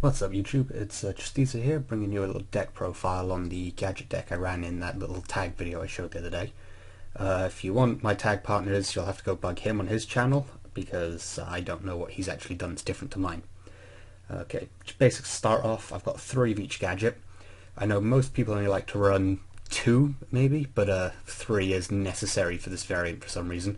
What's up YouTube, it's Justiza here, bringing you a little deck profile on the Gadget deck I ran in that little tag video I showed the other day. If you want my tag partners, you'll have to go bug him on his channel, because I don't know what he's actually done that's different to mine. Okay, basic start off, I've got 3 of each gadget. I know most people only like to run 2, maybe, but 3 is necessary for this variant for some reason.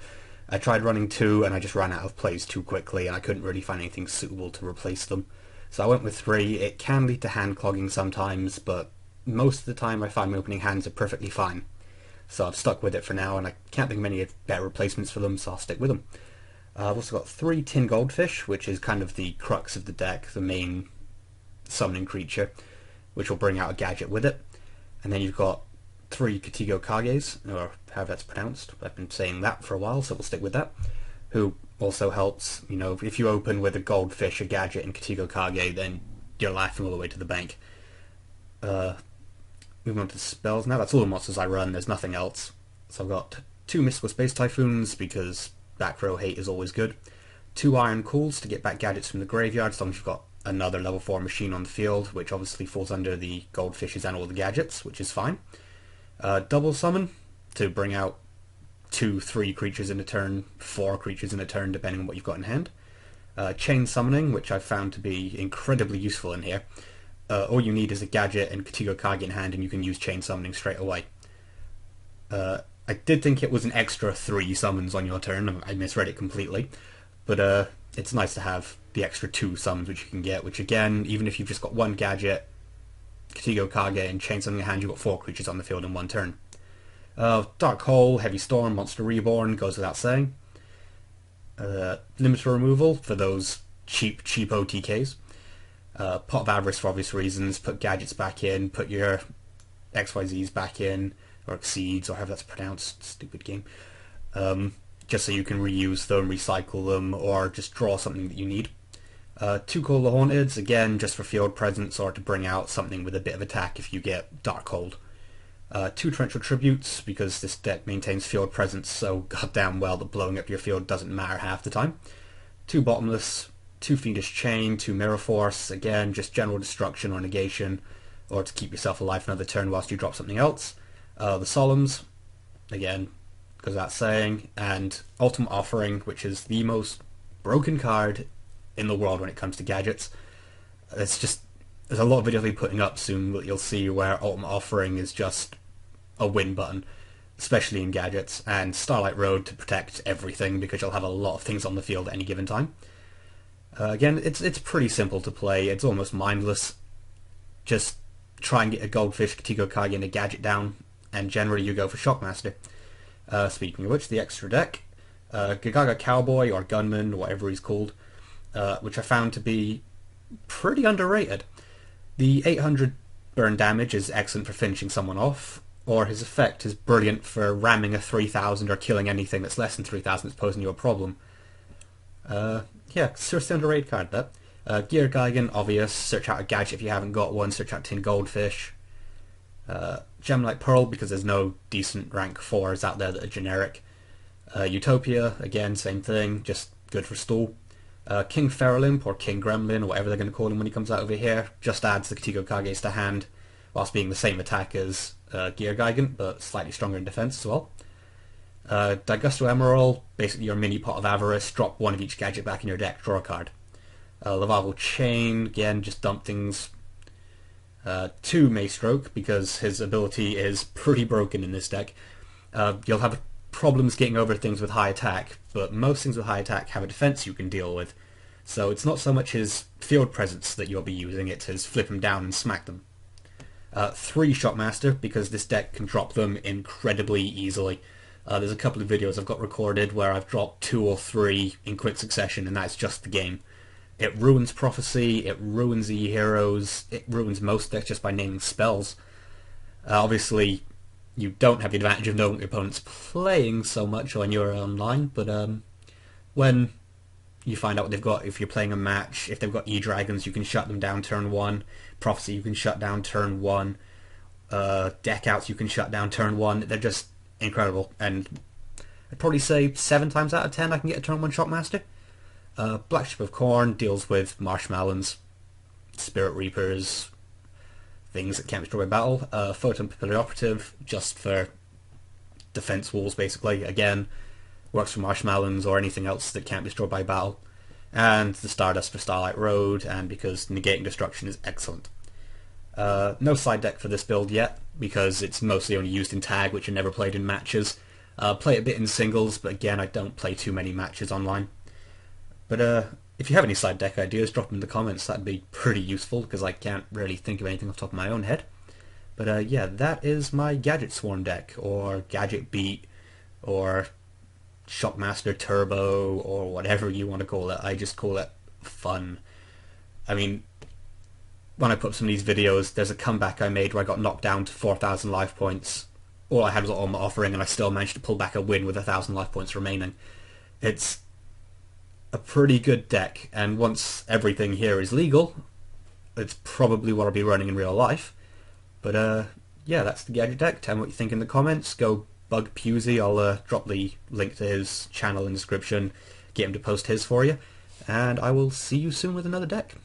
I tried running 2 and I just ran out of plays too quickly and I couldn't really find anything suitable to replace them. So I went with 3. It can lead to hand clogging sometimes, but most of the time I find my opening hands are perfectly fine. So I've stuck with it for now, and I can't think of any better replacements for them, so I'll stick with them. I've also got 3 tin goldfish, which is kind of the crux of the deck, the main summoning creature, which will bring out a gadget with it. And then you've got 3 Yugioh Kages, or however that's pronounced. I've been saying that for a while, so we'll stick with that. Who also helps, you know, if you open with a goldfish, a gadget, and Yugioh Kage, then you're laughing all the way to the bank. Moving on to spells now. That's all the monsters I run, there's nothing else. So I've got 2 Mystical Space Typhoons, because back row hate is always good. 2 Iron Cools to get back gadgets from the graveyard, as long as you've got another level 4 machine on the field, which obviously falls under the goldfishes and all the gadgets, which is fine. Double Summon to bring out 2-3 creatures in a turn, 4 creatures in a turn, depending on what you've got in hand. Chain Summoning, which I've found to be incredibly useful in here. All you need is a gadget and Yugioh Kage in hand, and you can use Chain Summoning straight away. I did think it was an extra 3 summons on your turn. I misread it completely, but it's nice to have the extra 2 summons which you can get, which again, even if you've just got 1 gadget, Yugioh Kage, and Chain Summoning in hand, you've got 4 creatures on the field in 1 turn. Dark Hole, Heavy Storm, Monster Reborn, goes without saying. Limiter Removal for those cheap OTKs. Pot of Avarice for obvious reasons, put gadgets back in, put your XYZs back in, or Exceeds, or however that's pronounced, stupid game. Just so you can reuse them, recycle them, or just draw something that you need. 2 Call the Haunteds, again, just for field presence, or to bring out something with a bit of attack if you get Dark Hold. 2 Torrential Tributes, because this deck maintains field presence so goddamn well that blowing up your field doesn't matter half the time. 2 Bottomless, 2 Fiendish Chain, 2 Mirror Force, again, just general destruction or negation, or to keep yourself alive for another turn whilst you drop something else. The Solemns, again, goes without saying, and Ultimate Offering, which is the most broken card in the world when it comes to gadgets. There's a lot of videos I'll be putting up soon that you'll see where Ultimate Offering is just a win button, especially in gadgets, and Starlight Road to protect everything, because you'll have a lot of things on the field at any given time. Again, it's pretty simple to play, it's almost mindless. Just try and get a Goldfish, Yugioh Kage, and a gadget down, and generally you go for Shockmaster. Speaking of which, the extra deck, Gagaga Cowboy, or Gunman, whatever he's called, which I found to be pretty underrated. The 800 burn damage is excellent for finishing someone off, or his effect is brilliant for ramming a 3000 or killing anything that's less than 3000 that's posing you a problem. Yeah, seriously underrated card, that. Gear Geigen, obvious. Search out a gadget if you haven't got one. Search out Tin Goldfish. Gemlight Pearl, because there's no decent rank 4s out there that are generic. Utopia, again, same thing, just good for stall. King Feral or King Gremlin, or whatever they're going to call him when he comes out over here, just adds the Yugioh Kages to hand, whilst being the same attack as Gear Geigen, but slightly stronger in defense as well. Daigusto Emerald, basically your mini Pot of Avarice, drop 1 of each gadget back in your deck, draw a card. Laval Chain, again, just dump things. 2 Maystroke, because his ability is pretty broken in this deck. You'll have problems getting over things with high attack, but most things with high attack have a defense you can deal with. So it's not so much his field presence that you'll be using, it's his flip them down and smack them. 3 Shockmaster, because this deck can drop them incredibly easily. There's a couple of videos I've got recorded where I've dropped 2 or 3 in quick succession, and that's just the game. It ruins Prophecy, it ruins E-Heroes, it ruins most decks just by naming spells. Obviously, you don't have the advantage of knowing what your opponent's playing so much when you're online, but when you find out what they've got, if you're playing a match, if they've got E-Dragons, you can shut them down turn 1, Prophecy you can shut down turn 1, Deck Outs you can shut down turn 1, they're just incredible, and I'd probably say 7 times out of 10 I can get a turn 1 Shockmaster. Black Ship of Corn deals with Marshmallows. Spirit Reapers, things that can't be destroyed by battle. Photon Papillary Operative, just for defense walls basically. Again, works for Marshmallows or anything else that can't be destroyed by battle. And the Stardust for Starlight Road, and because negating destruction is excellent. No side deck for this build yet, because it's mostly only used in tag, which are never played in matches. Play it a bit in singles, but again, I don't play too many matches online. But if you have any side deck ideas, drop them in the comments. That'd be pretty useful, because I can't really think of anything off the top of my own head. But yeah, that is my Gadget Swarm deck, or Gadget Beat, or Shockmaster Turbo, or whatever you want to call it. I just call it fun. I mean, when I put up some of these videos, there's a comeback I made where I got knocked down to 4,000 life points. All I had was Ultimate Offering, and I still managed to pull back a win with 1,000 life points remaining. It's a pretty good deck, and once everything here is legal, it's probably what I'll be running in real life. But yeah, that's the Gadget deck. Tell me what you think in the comments. Go bug Pusey. I'll drop the link to his channel in the description, get him to post his for you, and I will see you soon with another deck.